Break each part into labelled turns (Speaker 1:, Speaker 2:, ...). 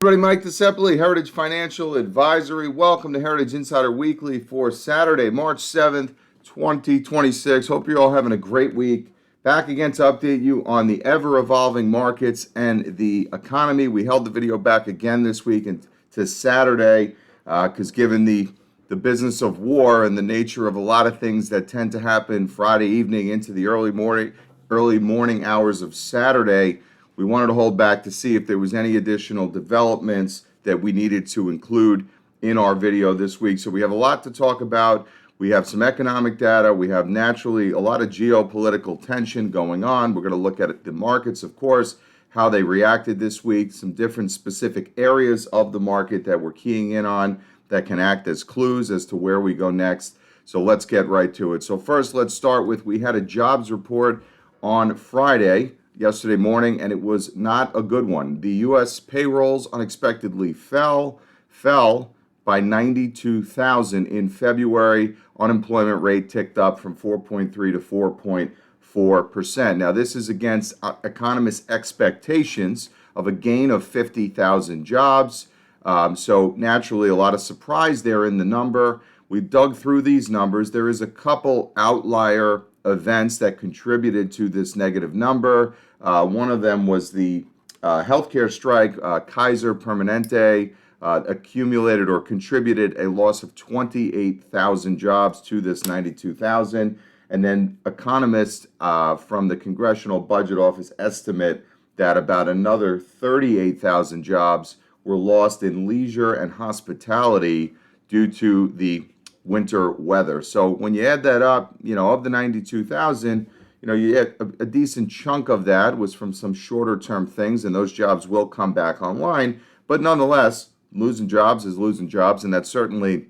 Speaker 1: Everybody, Mike DeCepoli, Heritage Financial Advisory. Welcome to Heritage Insider Weekly for Saturday, March 7th, 2026. Hope you're all having a great week. Back again to update you on the ever-evolving markets and the economy. We held the video back again this week and to Saturday because given the business of war and the nature of a lot of things that tend to happen Friday evening into the early morning hours of Saturday, we wanted to hold back to see if there was any additional developments that we needed to include in our video this week. So we have a lot to talk about. We have some economic data. We have naturally a lot of geopolitical tension going on. We're going to look at the markets, of course, how they reacted this week, some different specific areas of the market that we're keying in on that can act as clues as to where we go next. So let's get right to it. So first, let's start with, we had a jobs report on Friday, yesterday morning, and it was not a good one. The U.S. payrolls unexpectedly fell by 92,000 in February. Unemployment rate ticked up from 4.3 to 4.4%. Now, this is against economists' expectations of a gain of 50,000 jobs. So naturally, a lot of surprise there in the number. We've dug through these numbers. There is a couple outlier events that contributed to this negative number. One of them was the healthcare strike. Kaiser Permanente accumulated or contributed a loss of 28,000 jobs to this 92,000. And then economists from the Congressional Budget Office estimate that about another 38,000 jobs were lost in leisure and hospitality due to the winter weather. So when you add that up, of the 92,000, you get a decent chunk of that was from some shorter term things, and those jobs will come back online. But nonetheless, losing jobs is losing jobs, and that's certainly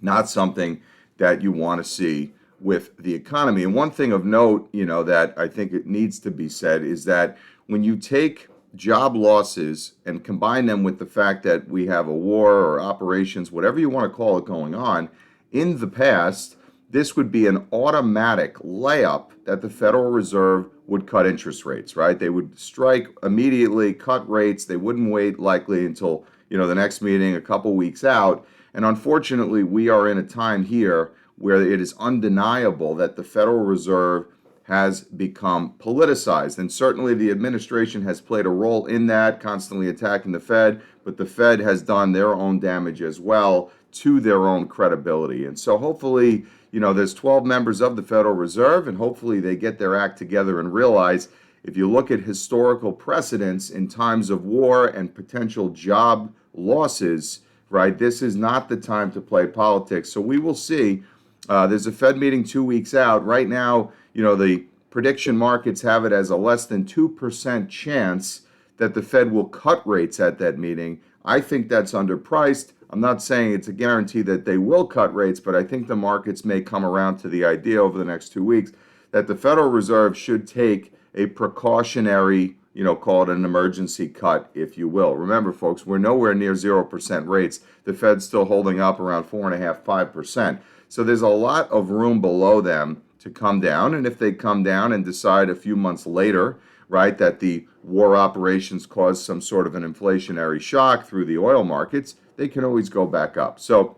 Speaker 1: not something that you want to see with the economy. And one thing of note, that I think it needs to be said is that when you take job losses and combine them with the fact that we have a war or operations, whatever you want to call it, going on, in the past, this would be an automatic layup that the Federal Reserve would cut interest rates, right? They would strike immediately, cut rates. They wouldn't wait likely until, the next meeting a couple weeks out. And unfortunately, we are in a time here where it is undeniable that the Federal Reserve has become politicized. And certainly the administration has played a role in that, constantly attacking the Fed, but the Fed has done their own damage as well to their own credibility. And so hopefully, there's 12 members of the Federal Reserve, and hopefully they get their act together and realize if you look at historical precedents in times of war and potential job losses, right, this is not the time to play politics. So we will see. There's a Fed meeting 2 weeks out. Right now, the prediction markets have it as a less than 2% chance that the Fed will cut rates at that meeting. I think that's underpriced. I'm not saying it's a guarantee that they will cut rates, but I think the markets may come around to the idea over the next 2 weeks that the Federal Reserve should take a precautionary, call it an emergency cut, if you will. Remember, folks, we're nowhere near 0% rates. The Fed's still holding up around 4.5%, 5%. So there's a lot of room below them to come down. And if they come down and decide a few months later, right, that the war operations caused some sort of an inflationary shock through the oil markets, they can always go back up. So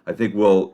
Speaker 1: I think we'll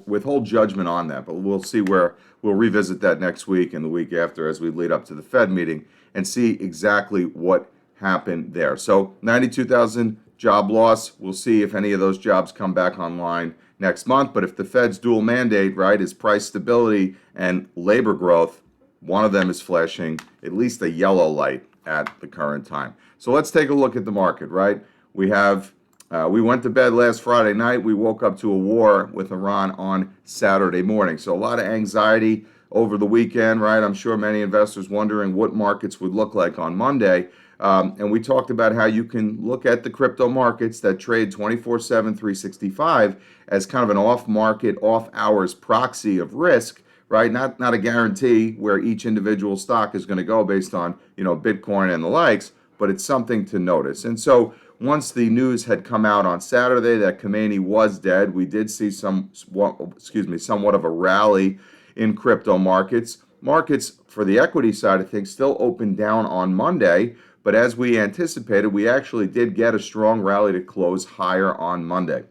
Speaker 1: withhold judgment on that, but we'll see where we'll revisit that next week and the week after as we lead up to the Fed meeting and see exactly what happened there. So 92,000 job loss. We'll see if any of those jobs come back online next month. But if the Fed's dual mandate, right, is price stability and labor growth, one of them is flashing at least a yellow light at the current time. So let's take a look at the market, right? We went to bed last Friday night. We woke up to a war with Iran on Saturday morning. So a lot of anxiety over the weekend, right? I'm sure many investors wondering what markets would look like on Monday. And we talked about how you can look at the crypto markets that trade 24/7, 365 as kind of an off-market, off-hours proxy of risk, right? Not a guarantee where each individual stock is going to go based on, Bitcoin and the likes, but it's something to notice. And so once the news had come out on Saturday that Khamenei was dead, we did see somewhat of a rally in crypto markets. Markets for the equity side of things still opened down on Monday, But as we anticipated, we actually did get a strong rally to close higher on Monday.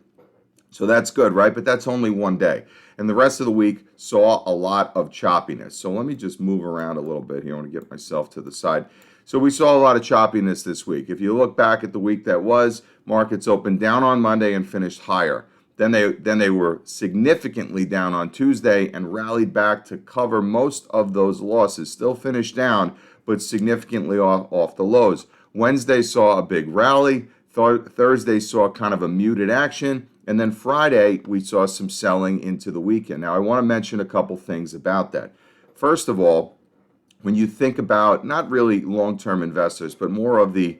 Speaker 1: So that's good, right? But that's only one day. And the rest of the week saw a lot of choppiness. So let me just move around a little bit here. I want to get myself to the side. So we saw a lot of choppiness this week. If you look back at the week that was, markets opened down on Monday and finished higher. Then they were significantly down on Tuesday and rallied back to cover most of those losses. Still finished down, but significantly off the lows. Wednesday saw a big rally. Thursday saw kind of a muted action. And then Friday, we saw some selling into the weekend. Now, I want to mention a couple things about that. First of all, when you think about not really long-term investors, but more of the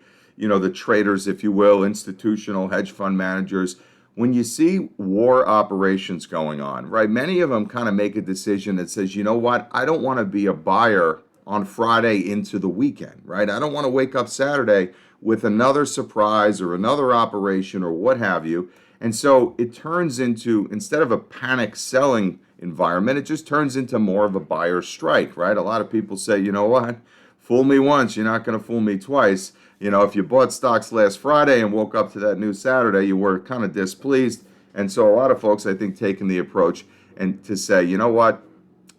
Speaker 1: traders, if you will, institutional hedge fund managers, when you see war operations going on, right, many of them kind of make a decision that says, you know what, I don't want to be a buyer on Friday into the weekend, right? I don't want to wake up Saturday with another surprise or another operation or what have you. And so it turns into, instead of a panic selling environment, it just turns into more of a buyer strike, right? A lot of people say, you know what, fool me once, you're not going to fool me twice. If you bought stocks last Friday and woke up to that new Saturday, you were kind of displeased. And so a lot of folks, I think, taking the approach and to say, you know what,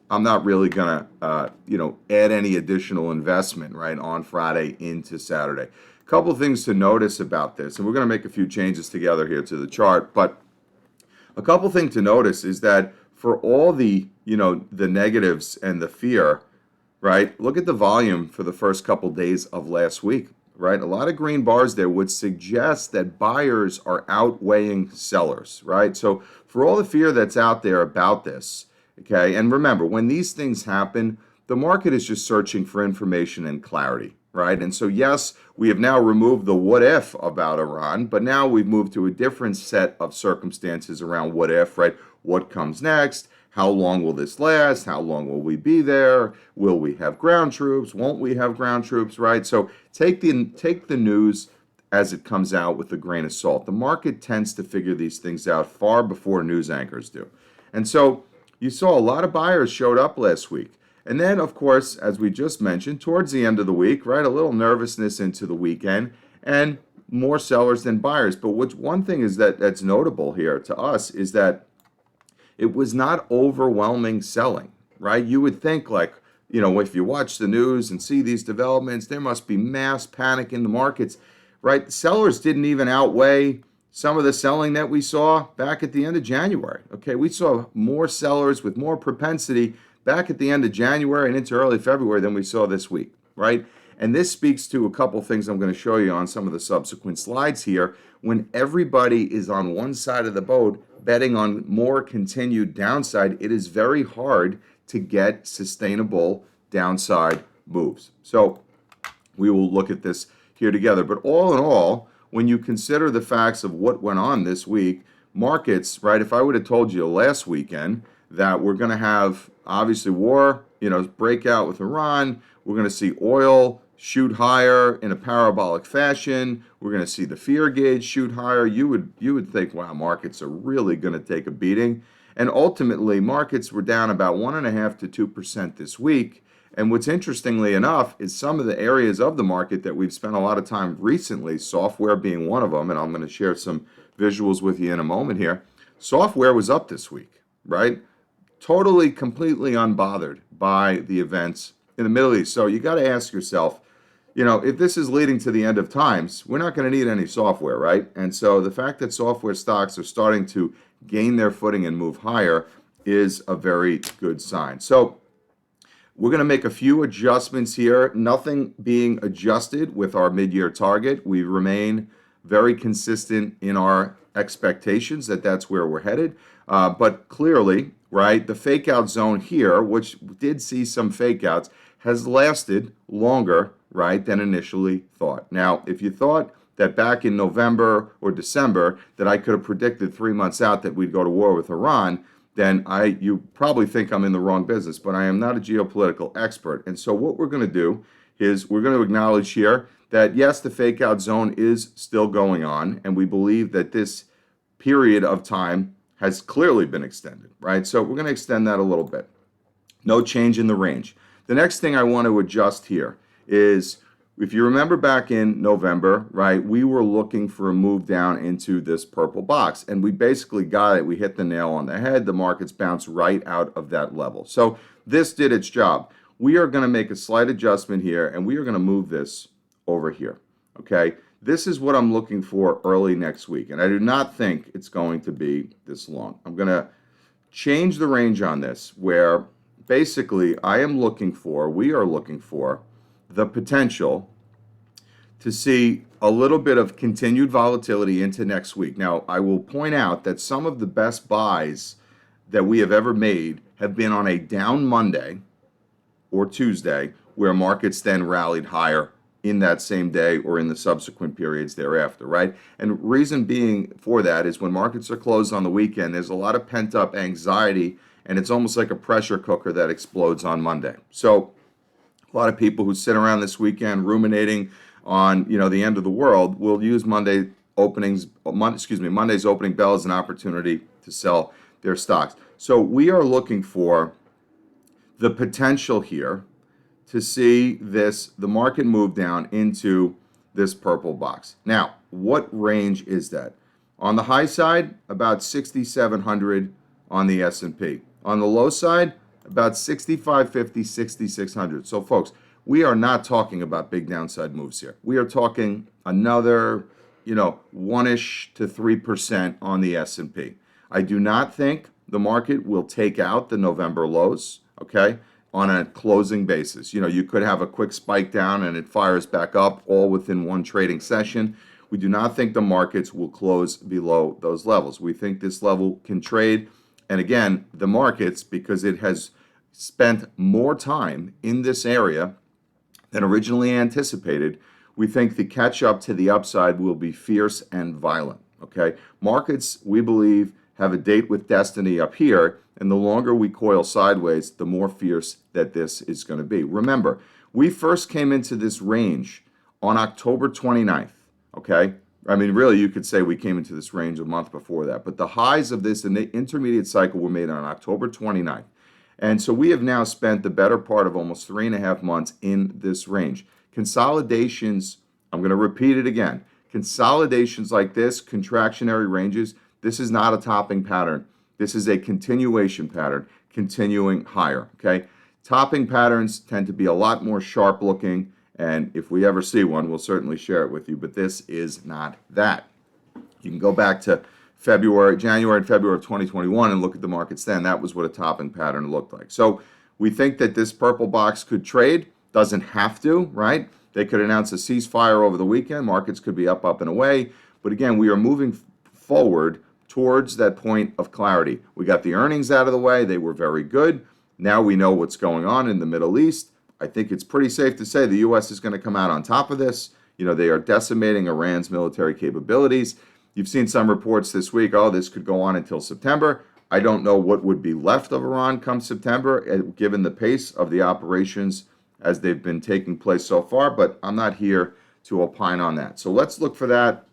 Speaker 1: I'm not really going to, add any additional investment, right, on Friday into Saturday. Couple things to notice about this, and we're going to make a few changes together here to the chart, but a couple things to notice is that for all the negatives and the fear, right, look at the volume for the first couple days of last week, right? A lot of green bars there would suggest that buyers are outweighing sellers, right? So for all the fear that's out there about this, okay, and remember, when these things happen, the market is just searching for information and clarity, right? And so, yes, we have now removed the what if about Iran, but now we've moved to a different set of circumstances around what if, right? What comes next? How long will this last? How long will we be there? Will we have ground troops? Won't we have ground troops, right? So take the news as it comes out with a grain of salt. The market tends to figure these things out far before news anchors do. And so you saw a lot of buyers showed up last week. And then, of course, as we just mentioned, towards the end of the week, right, a little nervousness into the weekend and more sellers than buyers. But one thing is that's notable here to us is that it was not overwhelming selling, right? You would think if you watch the news and see these developments, there must be mass panic in the markets, right? The sellers didn't even outweigh some of the selling that we saw back at the end of January. Okay, we saw more sellers with more propensity back at the end of January and into early February than we saw this week, right? And this speaks to a couple things I'm going to show you on some of the subsequent slides here. When everybody is on one side of the boat betting on more continued downside, it is very hard to get sustainable downside moves. So we will look at this here together. But all in all, when you consider the facts of what went on this week, markets, right, if I would have told you last weekend that we're going to have obviously war, breakout with Iran, we're going to see oil shoot higher in a parabolic fashion, we're going to see the fear gauge shoot higher, you would think, wow, markets are really going to take a beating. And ultimately, markets were down about 1.5% to 2% this week. And what's interestingly enough is some of the areas of the market that we've spent a lot of time recently, software being one of them, and I'm going to share some visuals with you in a moment here. Software was up this week, right? Totally, completely unbothered by the events in the Middle East. So you got to ask yourself, if this is leading to the end of times, we're not going to need any software, right? And so the fact that software stocks are starting to gain their footing and move higher is a very good sign. So we're going to make a few adjustments here, nothing being adjusted with our mid-year target. We remain very consistent in our expectations that that's where we're headed. But clearly, right, the fake out zone here, which did see some fake outs, has lasted longer, right, than initially thought. Now, if you thought that back in November or December that I could have predicted 3 months out that we'd go to war with Iran, then you probably think I'm in the wrong business, but I am not a geopolitical expert. And so what we're going to do is we're going to acknowledge here that, yes, the fake out zone is still going on, and we believe that this period of time has clearly been extended, right? So we're going to extend that a little bit. No change in the range. The next thing I want to adjust here is If you remember back in November, right, we were looking for a move down into this purple box, and we basically got it. We hit the nail on the head. The markets bounced right out of that level. So this did its job. We are going to make a slight adjustment here, and we are going to move this over here, okay? This is what I'm looking for early next week, and I do not think it's going to be this long. I'm going to change the range on this, where basically we are looking for the potential to see a little bit of continued volatility into next week. Now, I will point out that some of the best buys that we have ever made have been on a down Monday or Tuesday, where markets then rallied higher in that same day or in the subsequent periods thereafter, right? And reason being for that is when markets are closed on the weekend, there's a lot of pent-up anxiety, and it's almost like a pressure cooker that explodes on Monday. So a lot of people who sit around this weekend ruminating on, the end of the world will use Monday's opening bell as an opportunity to sell their stocks. So we are looking for the potential here to see the market move down into this purple box. Now, what range is that? On the high side, about 6,700 on the S&P. On the low side, about 6,550, 6,600. So folks, we are not talking about big downside moves here. We are talking another, 1-ish to 3% on the S&P. I do not think the market will take out the November lows, okay, on a closing basis. You could have a quick spike down and it fires back up all within one trading session. We do not think the markets will close below those levels. We think this level can trade. And again, the markets, because it has spent more time in this area than originally anticipated, we think the catch up to the upside will be fierce and violent, okay? Markets, we believe, have a date with destiny up here, and the longer we coil sideways, the more fierce that this is going to be. Remember, we first came into this range on October 29th, okay? I mean, really, you could say we came into this range a month before that, but the highs of this intermediate cycle were made on October 29th. And so we have now spent the better part of almost 3.5 months in this range. Consolidations, I'm going to repeat it again. Consolidations like this, contractionary ranges, this is not a topping pattern. This is a continuation pattern, continuing higher, okay? Topping patterns tend to be a lot more sharp looking, and if we ever see one, we'll certainly share it with you, but this is not that. You can go back to January and February of 2021 and look at the markets then. That was what a topping pattern looked like. So we think that this purple box could trade. Doesn't have to, right? They could announce a ceasefire over the weekend. Markets could be up and away. But again, we are moving forward towards that point of clarity. We got the earnings out of the way. They were very good. Now we know what's going on in the Middle East. I think it's pretty safe to say the U.S. is going to come out on top of this. They are decimating Iran's military capabilities. You've seen some reports this week, this could go on until September. I don't know what would be left of Iran come September, given the pace of the operations as they've been taking place so far, but I'm not here to opine on that. So let's look for that.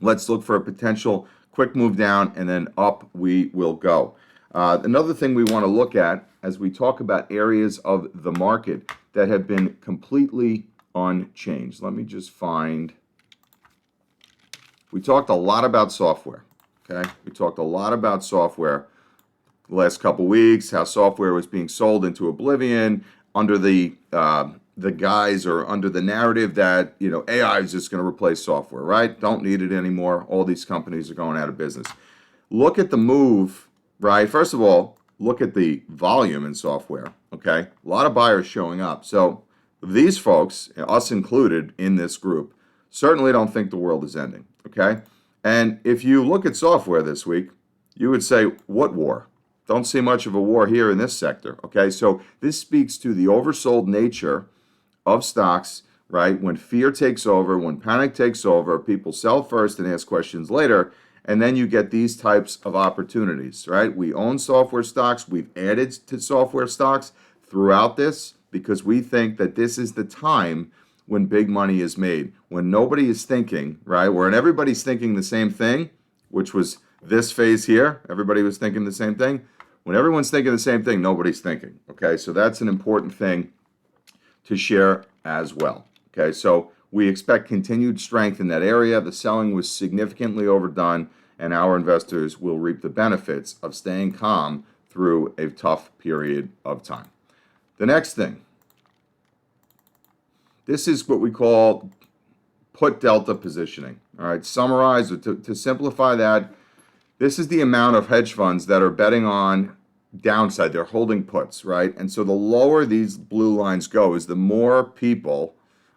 Speaker 1: Let's look for a potential quick move down, and then up we will go. Another thing we want to look at as we talk about areas of the market that have been completely unchanged. Let me just find... We talked a lot about software, okay? We talked a lot about software the last couple weeks, how software was being sold into oblivion under the guise or under the narrative that, AI is just going to replace software, right? Don't need it anymore. All these companies are going out of business. Look at the move, right? First of all, look at the volume in software, okay? A lot of buyers showing up. So these folks, us included in this group, certainly don't think the world is ending, okay? And if you look at software this week, you would say, what war? Don't see much of a war here in this sector, okay? So this speaks to the oversold nature of stocks, right? When fear takes over, when panic takes over, people sell first and ask questions later, and then you get these types of opportunities, right? We own software stocks. We've added to software stocks throughout this because we think that this is the time when big money is made, when nobody is thinking, right? When everybody's thinking the same thing, which was this phase here, everybody was thinking the same thing. When everyone's thinking the same thing, nobody's thinking, okay? So that's an important thing to share as well, Okay, so we expect continued strength in that area. The selling was significantly overdone, and our investors will reap the benefits of staying calm through a tough period of time. The next thing, this is what we call put delta positioning. All right, summarize or to simplify that, this is the amount of hedge funds that are betting on downside. They're holding puts, right? And so the lower these blue lines go is the more people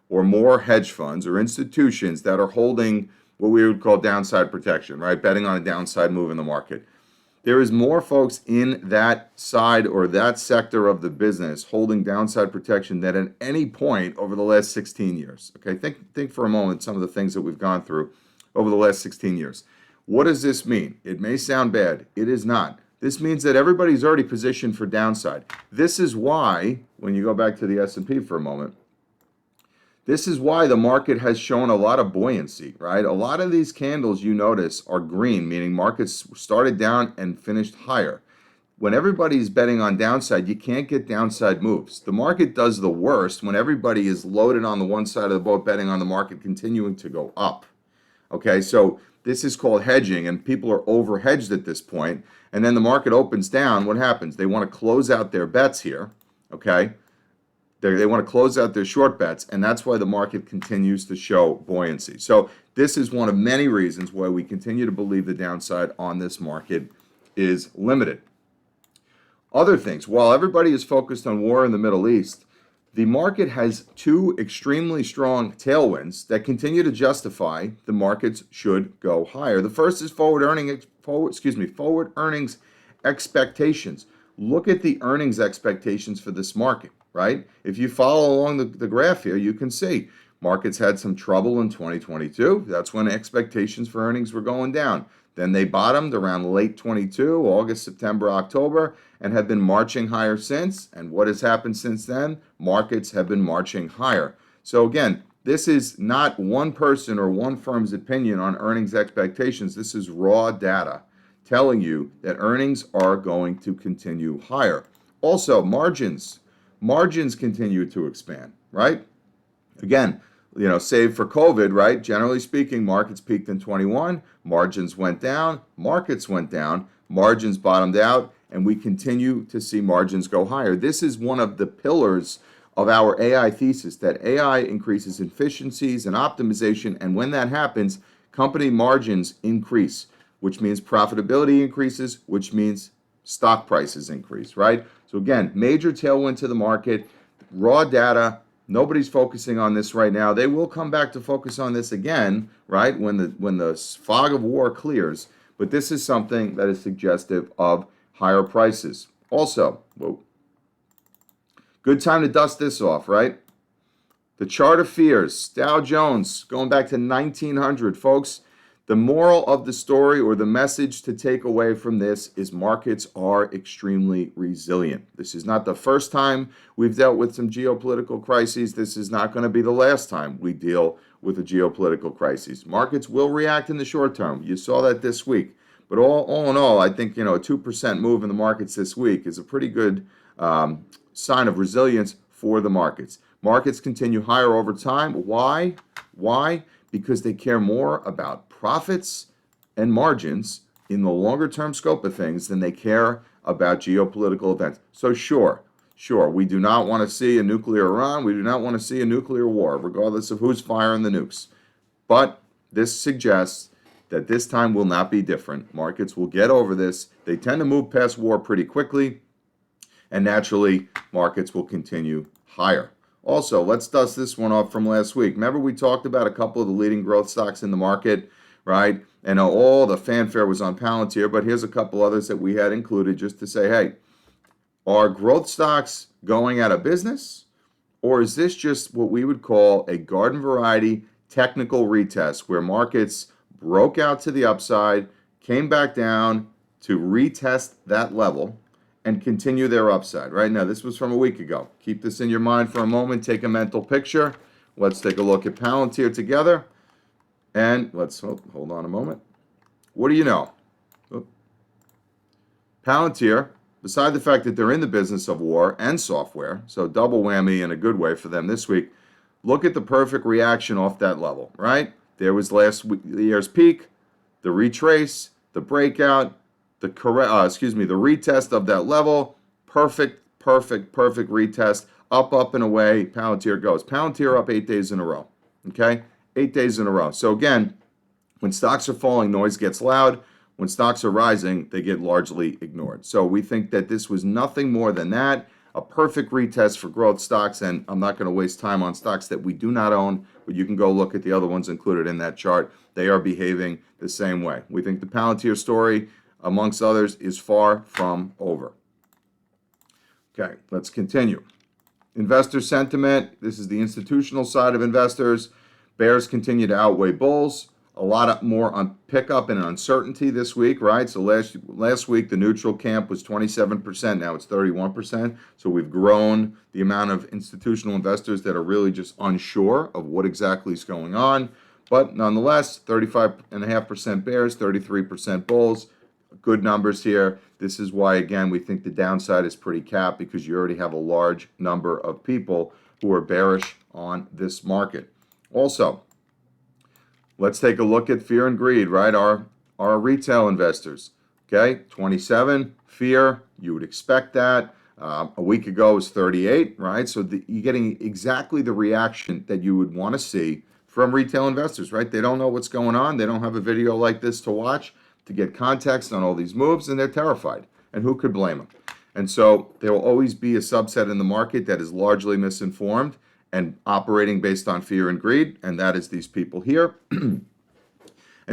Speaker 1: or more hedge funds or institutions that are holding what we would call downside protection, right? Betting on a downside move in the market. There is more folks in that side or that sector of the business holding downside protection than at any point over the last 16 years. Okay, think for a moment some of the things that we've gone through over the last 16 years. What does this mean? It may sound bad. It is not. This means that everybody's already positioned for downside. This is why, when you go back to the S&P for a moment, this is why the market has shown a lot of buoyancy, right? A lot of these candles you notice are green, meaning markets started down and finished higher. When everybody's betting on downside, you can't get downside moves. The market does the worst when everybody is loaded on the one side of the boat betting on the market continuing to go up. Okay, so this is called hedging, and people are over hedged at this point. And then the market opens down. What happens? They want to close out their bets here. Okay, they want to close out their short bets, and that's why the market continues to show buoyancy. So this is one of many reasons why we continue to believe the downside on this market is limited. Other things, while everybody is focused on war in the Middle East, the market has two extremely strong tailwinds that continue to justify the markets should go higher. The first is forward earnings expectations. Look at the earnings expectations for this market, right? If you follow along the graph here, you can see markets had some trouble in 2022. That's when expectations for earnings were going down. Then they bottomed around late 22, August, September, October, and have been marching higher since. And what has happened since then? Markets have been marching higher. So again, this is not one person or one firm's opinion on earnings expectations. This is raw data telling you that earnings are going to continue higher. Also, margins continue to expand, right? Again, save for COVID, right? Generally speaking, markets peaked in 21, margins went down, markets went down, margins bottomed out, and we continue to see margins go higher. This is one of the pillars of our AI thesis, that AI increases efficiencies and optimization, and when that happens, company margins increase, which means profitability increases, which means stock prices increase, right? So again, major tailwind to the market, raw data. Nobody's focusing on this right now. They will come back to focus on this again, right, when the fog of war clears. But this is something that is suggestive of higher prices. Also, good time to dust this off, right? The chart of fears, Dow Jones, going back to 1900, folks. The moral of the story, or the message to take away from this, is markets are extremely resilient. This is not the first time we've dealt with some geopolitical crises. This is not going to be the last time we deal with a geopolitical crisis. Markets will react in the short term. You saw that this week. But all in all, I think a 2% move in the markets this week is a pretty good sign of resilience for the markets. Markets continue higher over time. Why? Because they care more about profits and margins in the longer term scope of things than they care about geopolitical events. So sure, we do not want to see a nuclear Iran. We do not want to see a nuclear war, regardless of who's firing the nukes. But this suggests that this time will not be different. Markets will get over this. They tend to move past war pretty quickly, and naturally, markets will continue higher. Also, let's dust this one off from last week. Remember, we talked about a couple of the leading growth stocks in the market, right? And all the fanfare was on Palantir, but here's a couple others that we had included just to say, hey, are growth stocks going out of business? Or is this just what we would call a garden variety technical retest, where markets broke out to the upside, came back down to retest that level, and continue their upside? Right now, this was from a week ago. Keep this in your mind for a moment. Take a mental picture. Let's take a look at Palantir together. And let's hold on a moment. What do you know? Palantir, beside the fact that they're in the business of war and software, so double whammy in a good way for them this week, Look at the perfect reaction off that level, right? There was last year's peak, the retrace, the breakout, the retest of that level. Perfect, perfect, perfect retest. Up and away. Palantir goes. Palantir up 8 days in a row. Okay? 8 days in a row. So again, when stocks are falling, noise gets loud. When stocks are rising, they get largely ignored. So we think that this was nothing more than that, a perfect retest for growth stocks. And I'm not going to waste time on stocks that we do not own, but you can go look at the other ones included in that chart. They are behaving the same way. We think the Palantir story, amongst others, is far from over. Okay, let's continue. Investor sentiment. This is the institutional side of investors. Bears continue to outweigh bulls. A lot more on pickup and uncertainty this week, right? So last week the neutral camp was 27%. Now it's 31%. So we've grown the amount of institutional investors that are really just unsure of what exactly is going on. But nonetheless, 35.5% bears, 33% bulls. Good numbers here. This is why, again, we think the downside is pretty capped, because you already have a large number of people who are bearish on this market. Also, let's take a look at fear and greed, right? Our retail investors, okay? 27, fear, you would expect that. A week ago it was 38, right? So you're getting exactly the reaction that you would want to see from retail investors, right? They don't know what's going on. They don't have a video like this to watch to get context on all these moves, and they're terrified. And who could blame them? And so there will always be a subset in the market that is largely misinformed and operating based on fear and greed, and that is these people here. And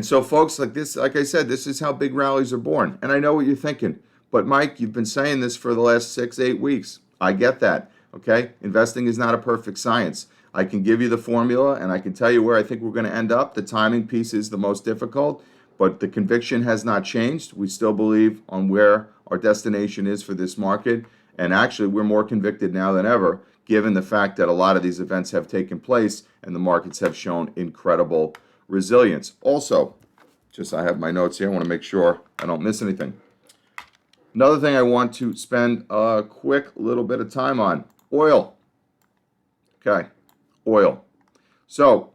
Speaker 1: so, folks, like I said, this is how big rallies are born. And I know what you're thinking, but Mike, you've been saying this for the last 6-8 weeks. I get that, okay? Investing is not a perfect science. I can give you the formula, and I can tell you where I think we're going to end up. The timing piece is the most difficult, but the conviction has not changed. We still believe on where our destination is for this market, and actually we're more convicted now than ever, given the fact that a lot of these events have taken place and the markets have shown incredible resilience. Also, I have my notes here. I want to make sure I don't miss anything. Another thing I want to spend a quick little bit of time on, oil. Okay, oil. So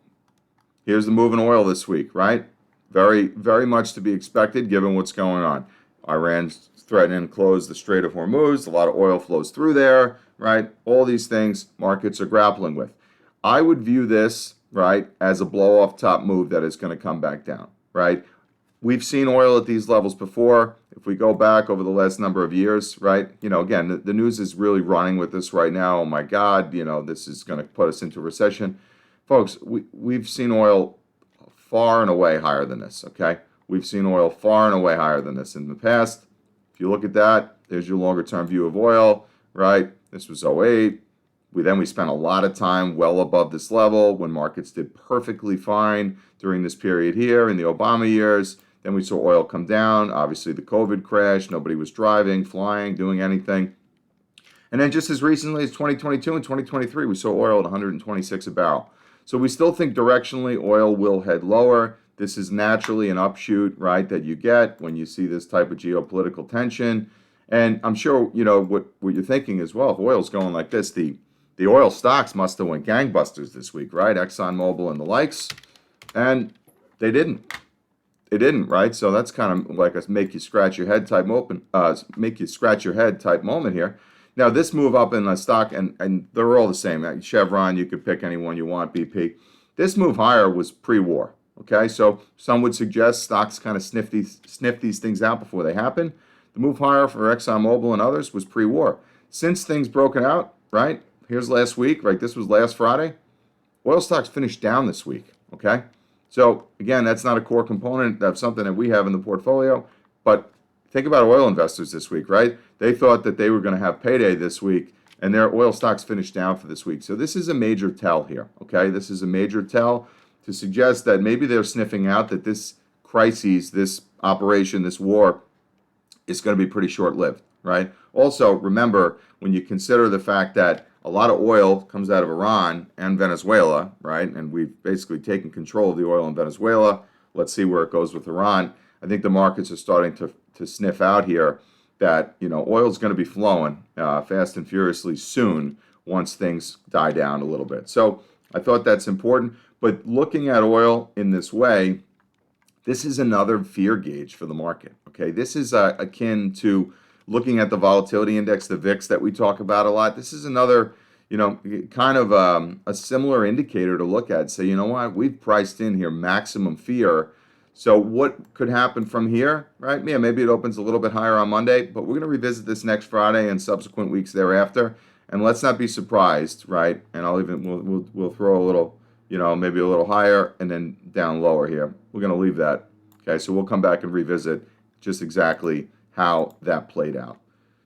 Speaker 1: here's the move in oil this week, right? Very, very much to be expected given what's going on. Iran's threatening to close the Strait of Hormuz. A lot of oil flows through there, right? All these things markets are grappling with. I would view this, right, as a blow-off top move that is going to come back down, right? We've seen oil at these levels before. If we go back over the last number of years, right, again, the news is really running with this right now. Oh, my God, this is going to put us into recession. Folks, we've seen oil far and away higher than this, okay? We've seen oil far and away higher than this in the past. If you look at that, there's your longer-term view of oil, right? This was 08. We spent a lot of time well above this level when markets did perfectly fine during this period here in the Obama years. Then we saw oil come down. Obviously, the COVID crash. Nobody was driving, flying, doing anything. And then just as recently as 2022 and 2023, we saw oil at 126 a barrel. So we still think directionally oil will head lower. This is naturally an upshoot, right, that you get when you see this type of geopolitical tension. And I'm sure, what you're thinking as well. If oil's going like this, the oil stocks must have went gangbusters this week, right? ExxonMobil and the likes. And they didn't. It didn't, right? So that's kind of like a make you scratch your head type moment here. Now, this move up in the stock, and they're all the same. Chevron, you could pick anyone you want, BP. This move higher was pre-war, okay? So some would suggest stocks kind of sniff these things out before they happen. The move higher for ExxonMobil and others was pre-war. Since things broken out, right? Here's last week, right? This was last Friday. Oil stocks finished down this week, okay? So, again, that's not a core component of something that we have in the portfolio, but think about oil investors this week, right? They thought that they were going to have payday this week, and their oil stocks finished down for this week. So this is a major tell here, okay? This is a major tell to suggest that maybe they're sniffing out that this crisis, this operation, this war is going to be pretty short-lived, right? Also, remember, when you consider the fact that a lot of oil comes out of Iran and Venezuela, right? And we've basically taken control of the oil in Venezuela. Let's see where it goes with Iran. I think the markets are starting to sniff out here that, oil is going to be flowing fast and furiously soon once things die down a little bit. So I thought that's important. But looking at oil in this way, this is another fear gauge for the market. Okay, this is akin to looking at the volatility index, the VIX that we talk about a lot. This is another, kind of a similar indicator to look at. Say, you know what, we've priced in here maximum fear. So what could happen from here, right? Yeah, maybe it opens a little bit higher on Monday, but we're going to revisit this next Friday and subsequent weeks thereafter. And let's not be surprised, right? And we'll throw a little, maybe a little higher and then down lower here. We're going to leave that. Okay, so we'll come back and revisit just exactly how that played out.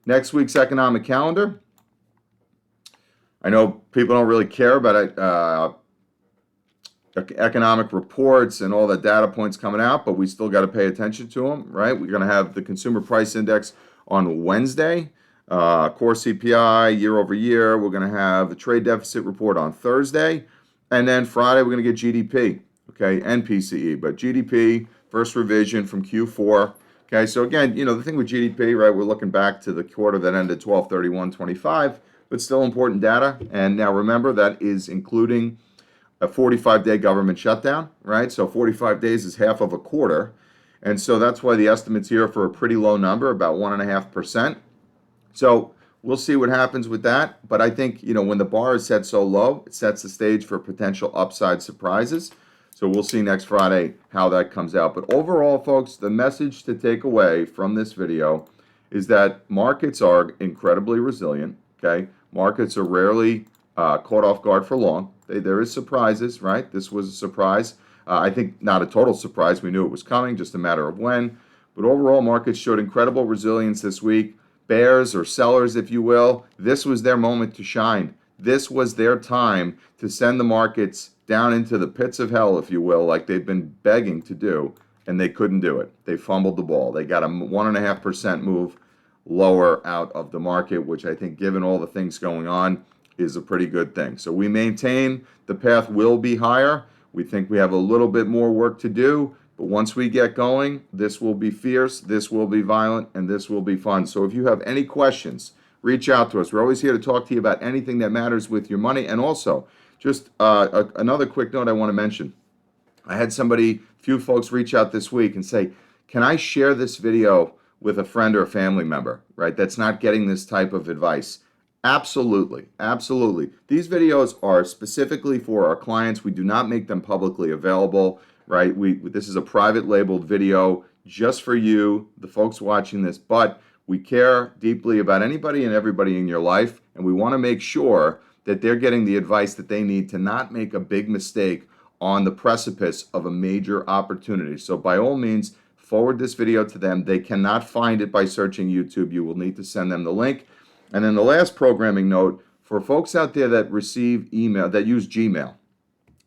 Speaker 1: Next week's economic calendar. I know people don't really care about economic reports and all the data points coming out, but we still got to pay attention to them, right? We're going to have the consumer price index on Wednesday, core CPI year over year. We're going to have the trade deficit report on Thursday, and then Friday we're going to get GDP, okay, and PCE. But GDP, first revision from Q4. Okay, so again, the thing with GDP, right, we're looking back to the quarter that ended 12/31/25, but still important data. And now remember, that is including a 45-day government shutdown, right? So 45 days is half of a quarter. And so that's why the estimate's here for a pretty low number, about 1.5%. So we'll see what happens with that. But I think, when the bar is set so low, it sets the stage for potential upside surprises. So we'll see next Friday how that comes out. But overall, folks, the message to take away from this video is that markets are incredibly resilient, okay? Markets are rarely caught off guard for long. There is surprises, right? This was a surprise. I think not a total surprise. We knew it was coming, just a matter of when. But overall, markets showed incredible resilience this week. Bears or sellers, if you will, this was their moment to shine. This was their time to send the markets down into the pits of hell, if you will, like they've been begging to do, and they couldn't do it. They fumbled the ball. They got a 1.5% move lower out of the market, which I think, given all the things going on, is a pretty good thing. So we maintain the path will be higher. We think we have a little bit more work to do, but once we get going, this will be fierce, this will be violent, and this will be fun. So if you have any questions, reach out to us. We're always here to talk to you about anything that matters with your money. And also, just another quick note I want to mention. I had few folks reach out this week and say, can I share this video with a friend or a family member, right, that's not getting this type of advice? Absolutely, absolutely. These videos are specifically for our clients. We do not make them publicly available, right? This is a private labeled video just for you, the folks watching this, but we care deeply about anybody and everybody in your life, and we want to make sure that they're getting the advice that they need to not make a big mistake on the precipice of a major opportunity. So by all means, forward this video to them. They cannot find it by searching YouTube. You will need to send them the link. And then the last programming note, for folks out there that receive email, that use Gmail,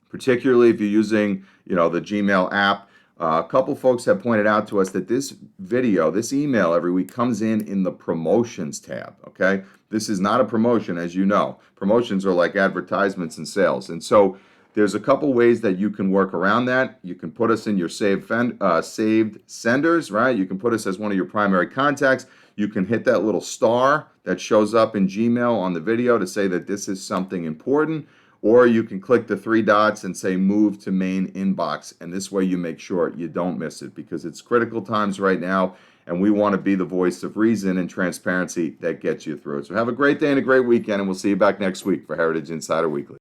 Speaker 1: particularly if you're using, the Gmail app, a couple folks have pointed out to us that this email every week comes in the promotions tab, okay? This is not a promotion, as you know. Promotions are like advertisements and sales. And so there's a couple ways that you can work around that. You can put us in your saved senders, right? You can put us as one of your primary contacts. You can hit that little star that shows up in Gmail on the video to say that this is something important. Or you can click the 3 dots and say move to main inbox. And this way you make sure you don't miss it, because it's critical times right now. And we want to be the voice of reason and transparency that gets you through it. So have a great day and a great weekend. And we'll see you back next week for Heritage Insider Weekly.